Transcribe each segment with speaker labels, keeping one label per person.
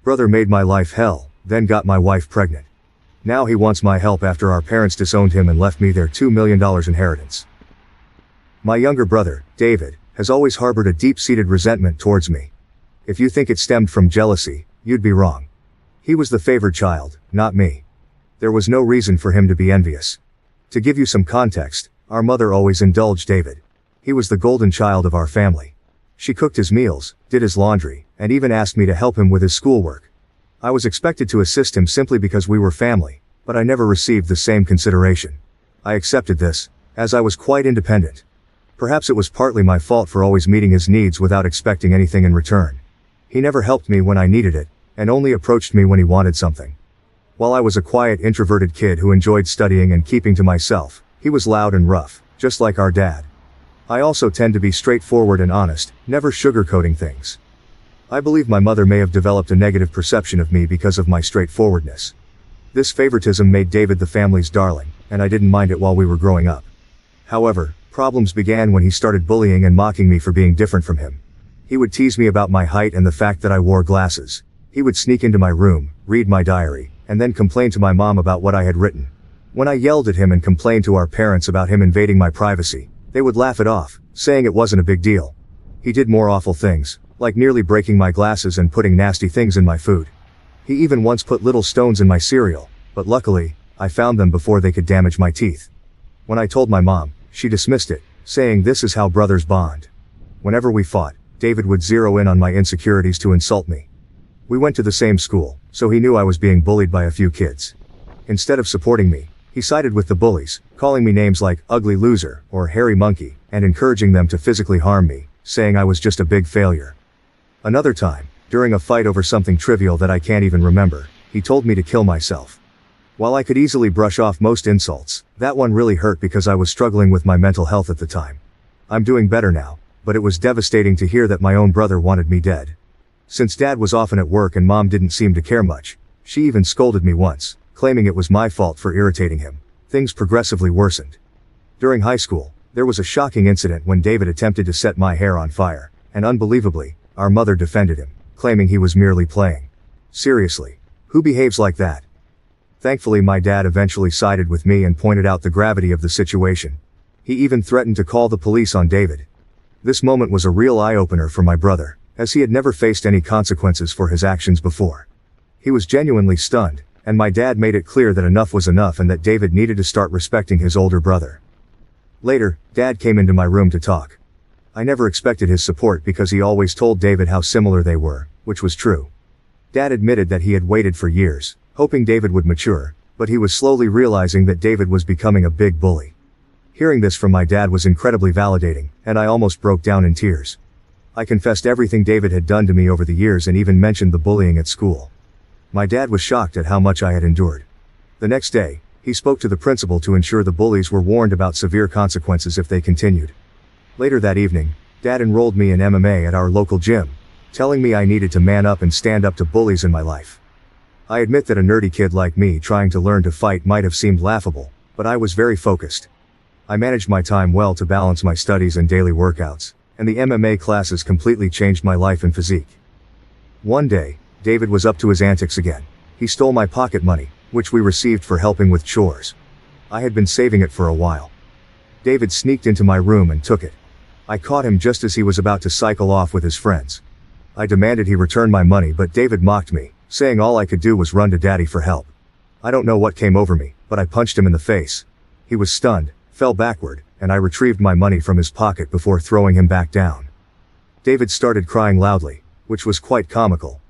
Speaker 1: Brother made my life hell, then got my wife pregnant. Now he wants my help after our parents disowned him and left me their $2 million inheritance. My younger brother, David, has always harbored a deep-seated resentment towards me. If you think it stemmed from jealousy, you'd be wrong. He was the favored child, not me. There was no reason for him to be envious. To give you some context, our mother always indulged David. He was the golden child of our family. She cooked his meals, did his laundry, and even asked me to help him with his schoolwork. I was expected to assist him simply because we were family, but I never received the same consideration. I accepted this, as I was quite independent. Perhaps it was partly my fault for always meeting his needs without expecting anything in return. He never helped me when I needed it, and only approached me when he wanted something. While I was a quiet, introverted kid who enjoyed studying and keeping to myself, he was loud and rough, just like our dad. I also tend to be straightforward and honest, never sugarcoating things. I believe my mother may have developed a negative perception of me because of my straightforwardness. This favoritism made David the family's darling, and I didn't mind it while we were growing up. However, problems began when he started bullying and mocking me for being different from him. He would tease me about my height and the fact that I wore glasses. He would sneak into my room, read my diary, and then complain to my mom about what I had written. When I yelled at him and complained to our parents about him invading my privacy, they would laugh it off, saying it wasn't a big deal. He did more awful things, like nearly breaking my glasses and putting nasty things in my food. He even once put little stones in my cereal, but luckily, I found them before they could damage my teeth. When I told my mom, she dismissed it, saying this is how brothers bond. Whenever we fought, David would zero in on my insecurities to insult me. We went to the same school, so he knew I was being bullied by a few kids. Instead of supporting me, he sided with the bullies, calling me names like ugly loser or hairy monkey, and encouraging them to physically harm me, saying I was just a big failure. Another time, during a fight over something trivial that I can't even remember, he told me to kill myself. While I could easily brush off most insults, that one really hurt because I was struggling with my mental health at the time. I'm doing better now, but it was devastating to hear that my own brother wanted me dead. Since Dad was often at work and Mom didn't seem to care much, she even scolded me once, claiming it was my fault for irritating him. Things progressively worsened. During high school, there was a shocking incident when David attempted to set my hair on fire, and unbelievably, our mother defended him, claiming he was merely playing. Seriously, who behaves like that? Thankfully, my dad eventually sided with me and pointed out the gravity of the situation. He even threatened to call the police on David. This moment was a real eye-opener for my brother, as he had never faced any consequences for his actions before. He was genuinely stunned, and my dad made it clear that enough was enough and that David needed to start respecting his older brother. Later, Dad came into my room to talk. I never expected his support because he always told David how similar they were, which was true. Dad admitted that he had waited for years, hoping David would mature, but he was slowly realizing that David was becoming a big bully. Hearing this from my dad was incredibly validating, and I almost broke down in tears. I confessed everything David had done to me over the years and even mentioned the bullying at school. My dad was shocked at how much I had endured. The next day, he spoke to the principal to ensure the bullies were warned about severe consequences if they continued. Later that evening, Dad enrolled me in MMA at our local gym, telling me I needed to man up and stand up to bullies in my life. I admit that a nerdy kid like me trying to learn to fight might have seemed laughable, but I was very focused. I managed my time well to balance my studies and daily workouts, and the MMA classes completely changed my life and physique. One day, David was up to his antics again. He stole my pocket money, which we received for helping with chores. I had been saving it for a while. David sneaked into my room and took it. I caught him just as he was about to cycle off with his friends. I demanded he return my money, but David mocked me, saying all I could do was run to Daddy for help. I don't know what came over me, but I punched him in the face. He was stunned, fell backward, and I retrieved my money from his pocket before throwing him back down. David started crying loudly, which was quite comical.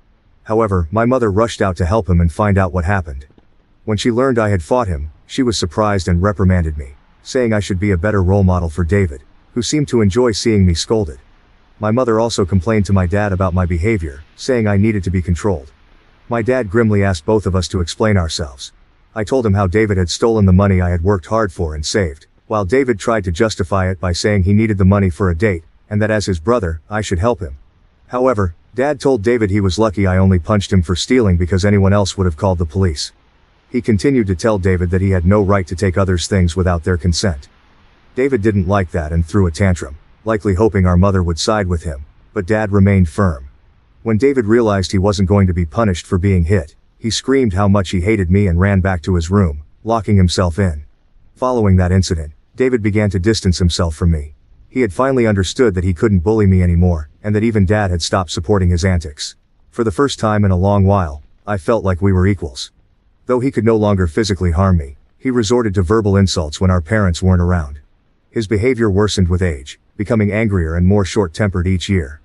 Speaker 1: However, my mother rushed out to help him and find out what happened. When she learned I had fought him, she was surprised and reprimanded me, saying I should be a better role model for David, who seemed to enjoy seeing me scolded. My mother also complained to my dad about my behavior, saying I needed to be controlled. My dad grimly asked both of us to explain ourselves. I told him how David had stolen the money I had worked hard for and saved, while David tried to justify it by saying he needed the money for a date, and that as his brother, I should help him. However, Dad told David he was lucky I only punched him for stealing because anyone else would have called the police. He continued to tell David that he had no right to take others' things without their consent. David didn't like that and threw a tantrum, likely hoping our mother would side with him, but Dad remained firm. When David realized he wasn't going to be punished for being hit, he screamed how much he hated me and ran back to his room, locking himself in. Following that incident, David began to distance himself from me. He had finally understood that he couldn't bully me anymore, and that even Dad had stopped supporting his antics. For the first time in a long while, I felt like we were equals. Though he could no longer physically harm me, he resorted to verbal insults when our parents weren't around. His behavior worsened with age, becoming angrier and more short-tempered each year.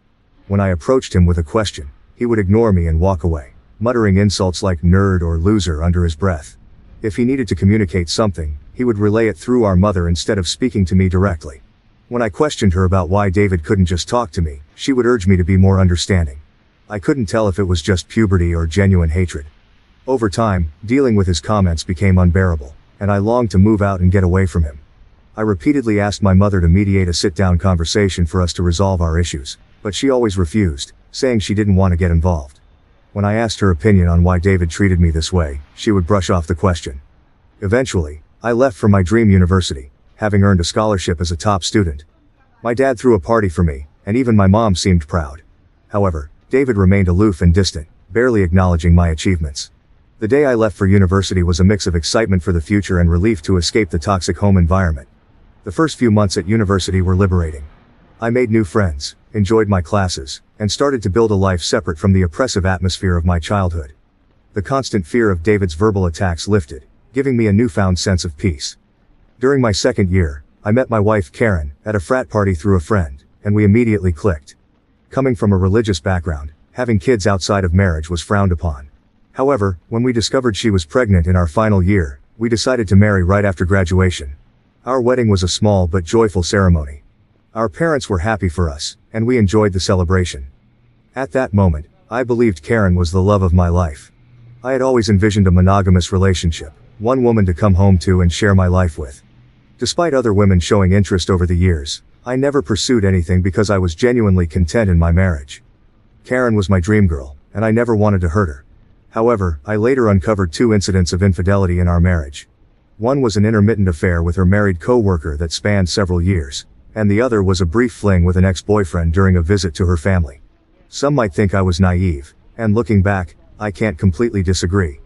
Speaker 1: When I approached him with a question, he would ignore me and walk away, muttering insults like nerd or loser under his breath. If he needed to communicate something, he would relay it through our mother instead of speaking to me directly. When I questioned her about why David couldn't just talk to me, she would urge me to be more understanding. I couldn't tell if it was just puberty or genuine hatred. Over time, dealing with his comments became unbearable, and I longed to move out and get away from him. I repeatedly asked my mother to mediate a sit-down conversation for us to resolve our issues, but she always refused, saying she didn't want to get involved. When I asked her opinion on why David treated me this way, she would brush off the question. Eventually, I left for my dream university, having earned a scholarship as a top student. My dad threw a party for me, and even my mom seemed proud. However, David remained aloof and distant, barely acknowledging my achievements. The day I left for university was a mix of excitement for the future and relief to escape the toxic home environment. The first few months at university were liberating. I made new friends, enjoyed my classes, and started to build a life separate from the oppressive atmosphere of my childhood. The constant fear of David's verbal attacks lifted, giving me a newfound sense of peace. During my second year, I met my wife Karen at a frat party through a friend, and we immediately clicked. Coming from a religious background, having kids outside of marriage was frowned upon. However, when we discovered she was pregnant in our final year, we decided to marry right after graduation. Our wedding was a small but joyful ceremony. Our parents were happy for us, and we enjoyed the celebration. At that moment, I believed Karen was the love of my life. I had always envisioned a monogamous relationship, one woman to come home to and share my life with. Despite other women showing interest over the years, I never pursued anything because I was genuinely content in my marriage. Karen was my dream girl, and I never wanted to hurt her. However, I later uncovered 2 incidents of infidelity in our marriage. One was an intermittent affair with her married co-worker that spanned several years, and the other was a brief fling with an ex-boyfriend during a visit to her family. Some might think I was naive, and looking back, I can't completely disagree.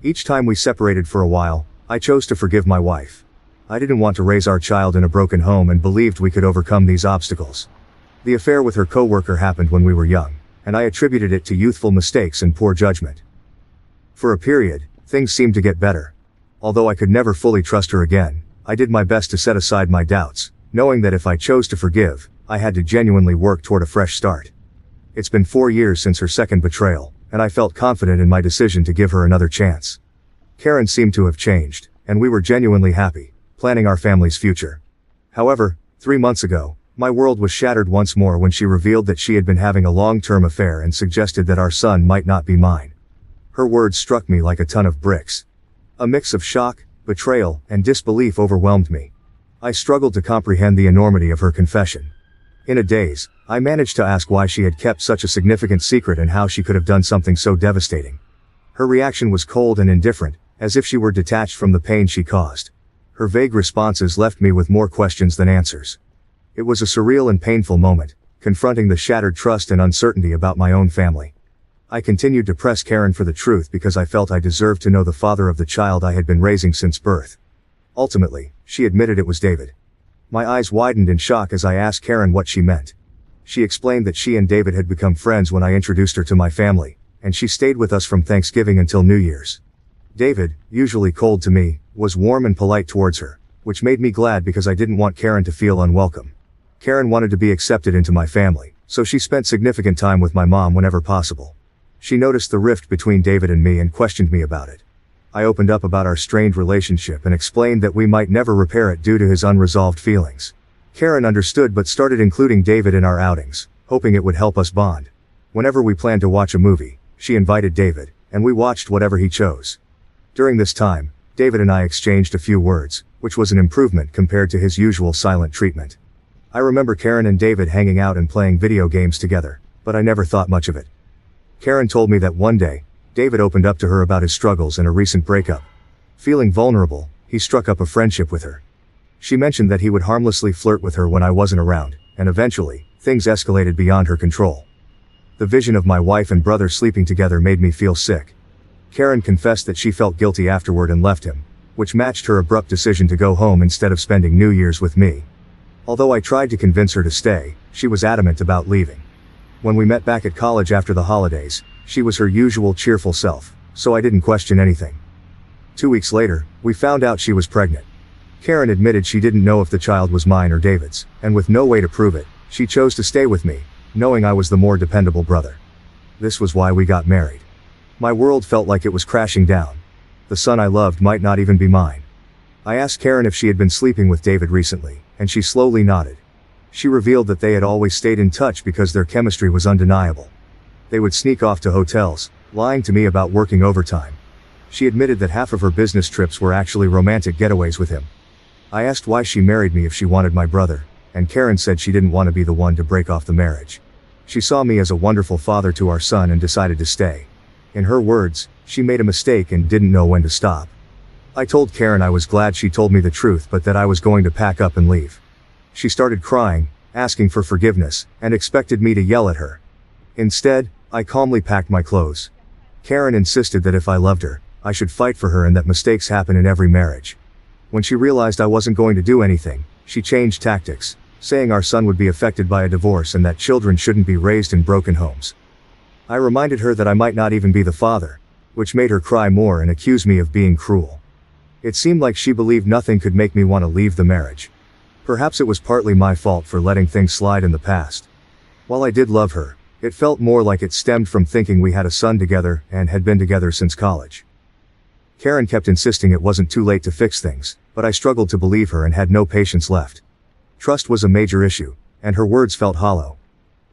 Speaker 1: Each time we separated for a while, I chose to forgive my wife. I didn't want to raise our child in a broken home and believed we could overcome these obstacles. The affair with her co-worker happened when we were young, and I attributed it to youthful mistakes and poor judgment. For a period, things seemed to get better. Although I could never fully trust her again, I did my best to set aside my doubts, knowing that if I chose to forgive, I had to genuinely work toward a fresh start. It's been 4 years since her second betrayal, and I felt confident in my decision to give her another chance. Karen seemed to have changed, and we were genuinely happy, planning our family's future. However, 3 months ago, my world was shattered once more when she revealed that she had been having a long-term affair and suggested that our son might not be mine. Her words struck me like a ton of bricks. A mix of shock, betrayal, and disbelief overwhelmed me. I struggled to comprehend the enormity of her confession. In a daze, I managed to ask why she had kept such a significant secret and how she could have done something so devastating. Her reaction was cold and indifferent, as if she were detached from the pain she caused. Her vague responses left me with more questions than answers. It was a surreal and painful moment, confronting the shattered trust and uncertainty about my own family. I continued to press Karen for the truth because I felt I deserved to know the father of the child I had been raising since birth. Ultimately, she admitted it was David. My eyes widened in shock as I asked Karen what she meant. She explained that she and David had become friends when I introduced her to my family, and she stayed with us from Thanksgiving until New Year's. David, usually cold to me, was warm and polite towards her, which made me glad because I didn't want Karen to feel unwelcome. Karen wanted to be accepted into my family, so she spent significant time with my mom whenever possible. She noticed the rift between David and me and questioned me about it. I opened up about our strained relationship and explained that we might never repair it due to his unresolved feelings. Karen understood but started including David in our outings, hoping it would help us bond. Whenever we planned to watch a movie, she invited David, and we watched whatever he chose. During this time, David and I exchanged a few words, which was an improvement compared to his usual silent treatment. I remember Karen and David hanging out and playing video games together, but I never thought much of it. Karen told me that one day, David opened up to her about his struggles and a recent breakup. Feeling vulnerable, he struck up a friendship with her. She mentioned that he would harmlessly flirt with her when I wasn't around, and eventually, things escalated beyond her control. The vision of my wife and brother sleeping together made me feel sick. Karen confessed that she felt guilty afterward and left him, which matched her abrupt decision to go home instead of spending New Year's with me. Although I tried to convince her to stay, she was adamant about leaving. When we met back at college after the holidays, she was her usual cheerful self, so I didn't question anything. 2 weeks later, we found out she was pregnant. Karen admitted she didn't know if the child was mine or David's, and with no way to prove it, she chose to stay with me, knowing I was the more dependable brother. This was why we got married. My world felt like it was crashing down. The son I loved might not even be mine. I asked Karen if she had been sleeping with David recently, and she slowly nodded. She revealed that they had always stayed in touch because their chemistry was undeniable. They would sneak off to hotels, lying to me about working overtime. She admitted that half of her business trips were actually romantic getaways with him. I asked why she married me if she wanted my brother, and Karen said she didn't want to be the one to break off the marriage. She saw me as a wonderful father to our son and decided to stay. In her words, she made a mistake and didn't know when to stop. I told Karen I was glad she told me the truth but that I was going to pack up and leave. She started crying, asking for forgiveness, and expected me to yell at her. Instead, I calmly packed my clothes. Karen insisted that if I loved her, I should fight for her and that mistakes happen in every marriage. When she realized I wasn't going to do anything, she changed tactics, saying our son would be affected by a divorce and that children shouldn't be raised in broken homes. I reminded her that I might not even be the father, which made her cry more and accuse me of being cruel. It seemed like she believed nothing could make me want to leave the marriage. Perhaps it was partly my fault for letting things slide in the past. While I did love her, it felt more like it stemmed from thinking we had a son together and had been together since college. Karen kept insisting it wasn't too late to fix things, but I struggled to believe her and had no patience left. Trust was a major issue, and her words felt hollow.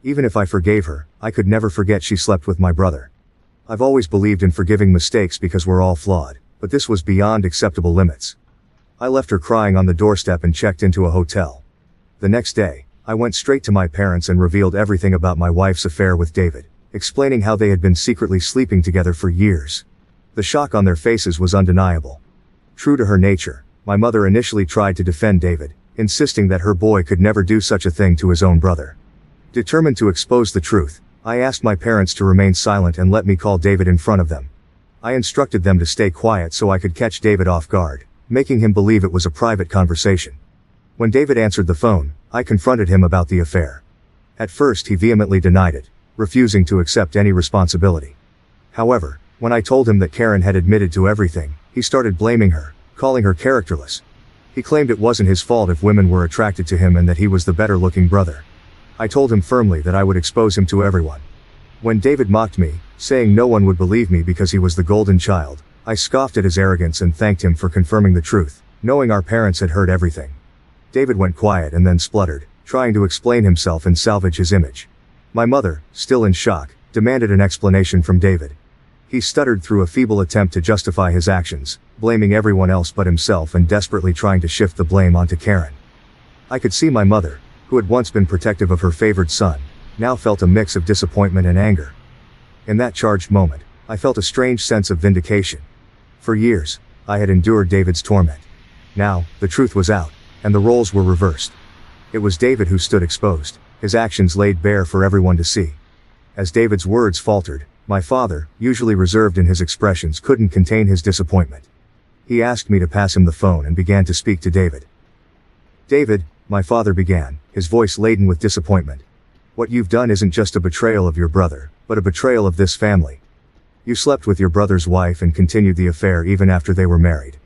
Speaker 1: Even if I forgave her, I could never forget she slept with my brother. I've always believed in forgiving mistakes because we're all flawed, but this was beyond acceptable limits. I left her crying on the doorstep and checked into a hotel. The next day, I went straight to my parents and revealed everything about my wife's affair with David, explaining how they had been secretly sleeping together for years. The shock on their faces was undeniable. True to her nature, my mother initially tried to defend David, insisting that her boy could never do such a thing to his own brother. Determined to expose the truth, I asked my parents to remain silent and let me call David in front of them. I instructed them to stay quiet so I could catch David off guard, making him believe it was a private conversation. When David answered the phone, I confronted him about the affair. At first he vehemently denied it, refusing to accept any responsibility. However, when I told him that Karen had admitted to everything, he started blaming her, calling her characterless. He claimed it wasn't his fault if women were attracted to him and that he was the better-looking brother. I told him firmly that I would expose him to everyone. When David mocked me, saying no one would believe me because he was the golden child, I scoffed at his arrogance and thanked him for confirming the truth, knowing our parents had heard everything. David went quiet and then spluttered, trying to explain himself and salvage his image. My mother, still in shock, demanded an explanation from David. He stuttered through a feeble attempt to justify his actions, blaming everyone else but himself and desperately trying to shift the blame onto Karen. I could see my mother, who had once been protective of her favored son, now felt a mix of disappointment and anger. In that charged moment, I felt a strange sense of vindication. For years, I had endured David's torment. Now, the truth was out, and the roles were reversed. It was David who stood exposed, his actions laid bare for everyone to see. As David's words faltered, my father, usually reserved in his expressions, couldn't contain his disappointment. He asked me to pass him the phone and began to speak to David. "David," my father began, his voice laden with disappointment. "What you've done isn't just a betrayal of your brother, but a betrayal of this family. You slept with your brother's wife and continued the affair even after they were married.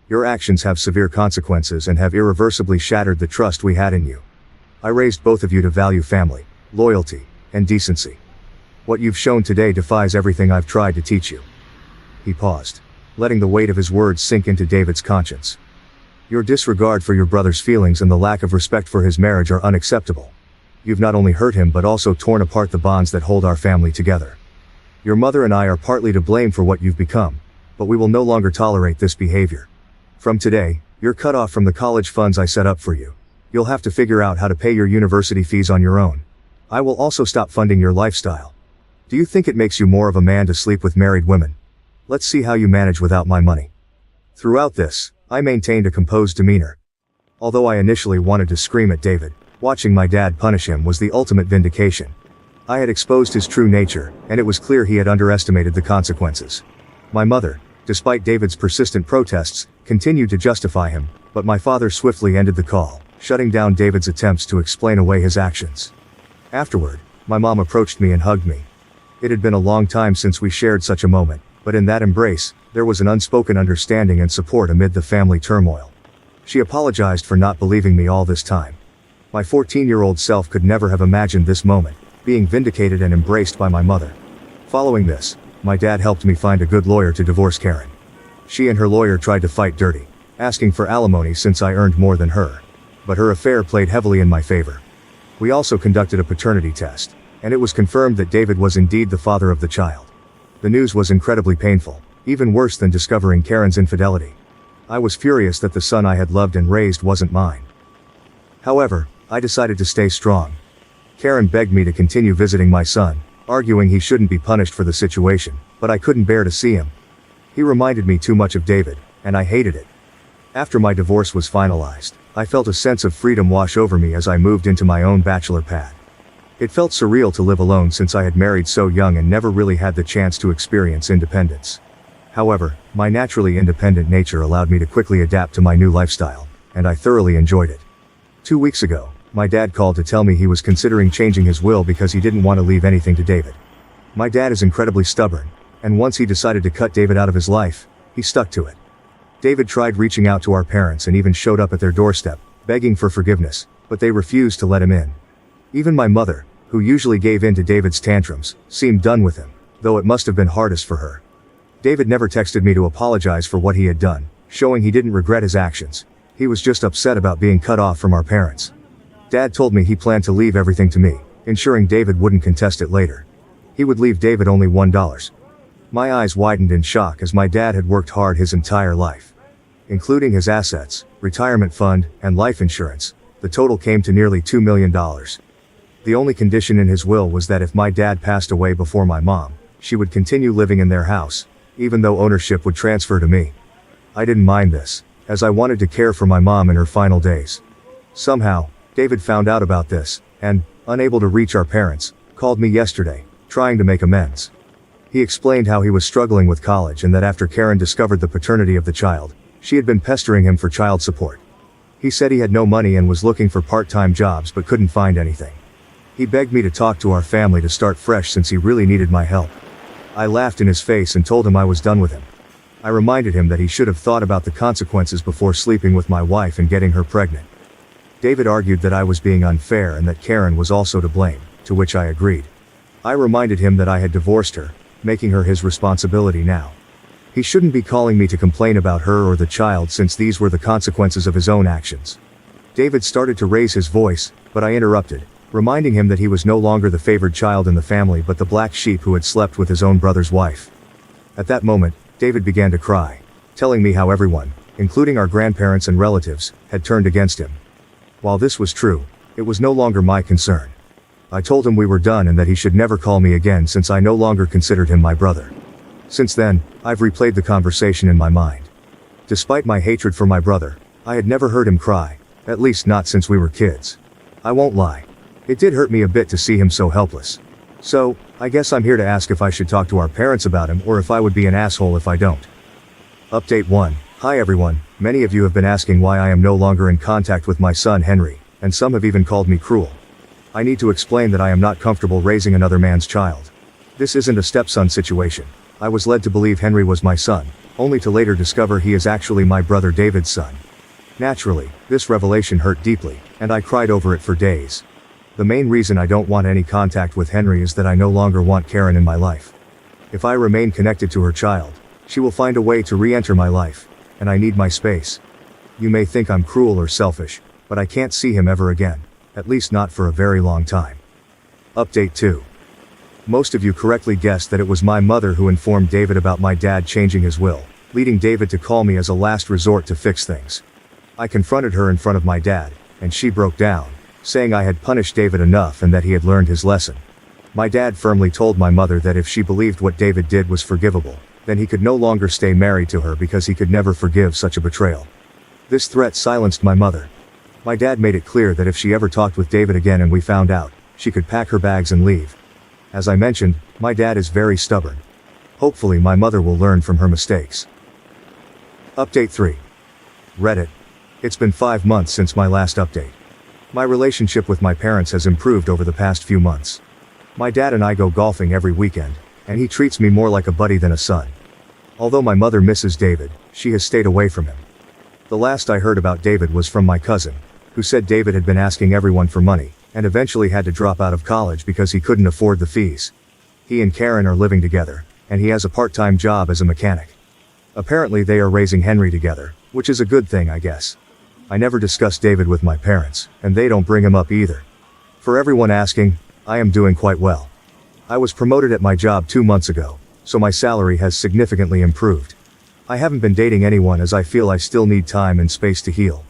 Speaker 1: Your actions have severe consequences and have irreversibly shattered the trust we had in you. I raised both of you to value family, loyalty, and decency. What you've shown today defies everything I've tried to teach you." He paused, letting the weight of his words sink into David's conscience. "Your disregard for your brother's feelings and the lack of respect for his marriage are unacceptable. You've not only hurt him but also torn apart the bonds that hold our family together. Your mother and I are partly to blame for what you've become, but we will no longer tolerate this behavior. From today, you're cut off from the college funds I set up for you. You'll have to figure out how to pay your university fees on your own. I will also stop funding your lifestyle. Do you think it makes you more of a man to sleep with married women? Let's see how you manage without my money." Throughout this, I maintained a composed demeanor. Although I initially wanted to scream at David, watching my dad punish him was the ultimate vindication. I had exposed his true nature, and it was clear he had underestimated the consequences. My mother, despite David's persistent protests, continued to justify him, but my father swiftly ended the call, shutting down David's attempts to explain away his actions. Afterward, my mom approached me and hugged me. It had been a long time since we shared such a moment, but in that embrace, there was an unspoken understanding and support amid the family turmoil. She apologized for not believing me all this time. My 14-year-old self could never have imagined this moment, being vindicated and embraced by my mother. Following this, my dad helped me find a good lawyer to divorce Karen. She and her lawyer tried to fight dirty, asking for alimony since I earned more than her. But her affair played heavily in my favor. We also conducted a paternity test, and it was confirmed that David was indeed the father of the child. The news was incredibly painful, even worse than discovering Karen's infidelity. I was furious that the son I had loved and raised wasn't mine. However, I decided to stay strong. Karen begged me to continue visiting my son, arguing he shouldn't be punished for the situation, but I couldn't bear to see him. He reminded me too much of David, and I hated it. After my divorce was finalized, I felt a sense of freedom wash over me as I moved into my own bachelor pad. It felt surreal to live alone since I had married so young and never really had the chance to experience independence. However, my naturally independent nature allowed me to quickly adapt to my new lifestyle, and I thoroughly enjoyed it. 2 weeks ago, my dad called to tell me he was considering changing his will because he didn't want to leave anything to David. My dad is incredibly stubborn, and once he decided to cut David out of his life, he stuck to it. David tried reaching out to our parents and even showed up at their doorstep, begging for forgiveness, but they refused to let him in. Even my mother, who usually gave in to David's tantrums, seemed done with him, though it must have been hardest for her. David never texted me to apologize for what he had done, showing he didn't regret his actions. He was just upset about being cut off from our parents. Dad told me he planned to leave everything to me, ensuring David wouldn't contest it later. He would leave David only $1. My eyes widened in shock as my dad had worked hard his entire life. Including his assets, retirement fund, and life insurance, the total came to nearly $2 million. The only condition in his will was that if my dad passed away before my mom, she would continue living in their house, even though ownership would transfer to me. I didn't mind this, as I wanted to care for my mom in her final days. Somehow, David found out about this, and, unable to reach our parents, called me yesterday, trying to make amends. He explained how he was struggling with college and that after Karen discovered the paternity of the child, she had been pestering him for child support. He said he had no money and was looking for part-time jobs but couldn't find anything. He begged me to talk to our family to start fresh since he really needed my help. I laughed in his face and told him I was done with him. I reminded him that he should have thought about the consequences before sleeping with my wife and getting her pregnant. David argued that I was being unfair and that Karen was also to blame, to which I agreed. I reminded him that I had divorced her, making her his responsibility now. He shouldn't be calling me to complain about her or the child since these were the consequences of his own actions. David started to raise his voice, but I interrupted, reminding him that he was no longer the favored child in the family but the black sheep who had slept with his own brother's wife. At that moment, David began to cry, telling me how everyone, including our grandparents and relatives, had turned against him. While this was true, it was no longer my concern. I told him we were done and that he should never call me again since I no longer considered him my brother. Since then, I've replayed the conversation in my mind. Despite my hatred for my brother, I had never heard him cry, at least not since we were kids. I won't lie. It did hurt me a bit to see him so helpless. So, I guess I'm here to ask if I should talk to our parents about him or if I would be an asshole if I don't. Update 1. Hi everyone, many of you have been asking why I am no longer in contact with my son Henry, and some have even called me cruel. I need to explain that I am not comfortable raising another man's child. This isn't a stepson situation. I was led to believe Henry was my son, only to later discover he is actually my brother David's son. Naturally, this revelation hurt deeply, and I cried over it for days. The main reason I don't want any contact with Henry is that I no longer want Karen in my life. If I remain connected to her child, she will find a way to re-enter my life, and I need my space. You may think I'm cruel or selfish, but I can't see him ever again, at least not for a very long time. Update 2. Most of you correctly guessed that it was my mother who informed David about my dad changing his will, leading David to call me as a last resort to fix things. I confronted her in front of my dad, and she broke down, saying I had punished David enough and that he had learned his lesson. My dad firmly told my mother that if she believed what David did was forgivable, then he could no longer stay married to her because he could never forgive such a betrayal. This threat silenced my mother. My dad made it clear that if she ever talked with David again and we found out, she could pack her bags and leave. As I mentioned, my dad is very stubborn. Hopefully my mother will learn from her mistakes. Update 3. Reddit. It's been 5 months since my last update. My relationship with my parents has improved over the past few months. My dad and I go golfing every weekend, and he treats me more like a buddy than a son. Although my mother misses David, she has stayed away from him. The last I heard about David was from my cousin, who said David had been asking everyone for money, and eventually had to drop out of college because he couldn't afford the fees. He and Karen are living together, and he has a part-time job as a mechanic. Apparently they are raising Henry together, which is a good thing, I guess. I never discuss David with my parents, and they don't bring him up either. For everyone asking, I am doing quite well. I was promoted at my job 2 months ago, so my salary has significantly improved. I haven't been dating anyone as I feel I still need time and space to heal.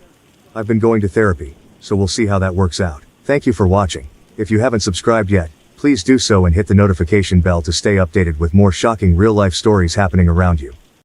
Speaker 1: I've been going to therapy, so we'll see how that works out. Thank you for watching. If you haven't subscribed yet, please do so and hit the notification bell to stay updated with more shocking real-life stories happening around you.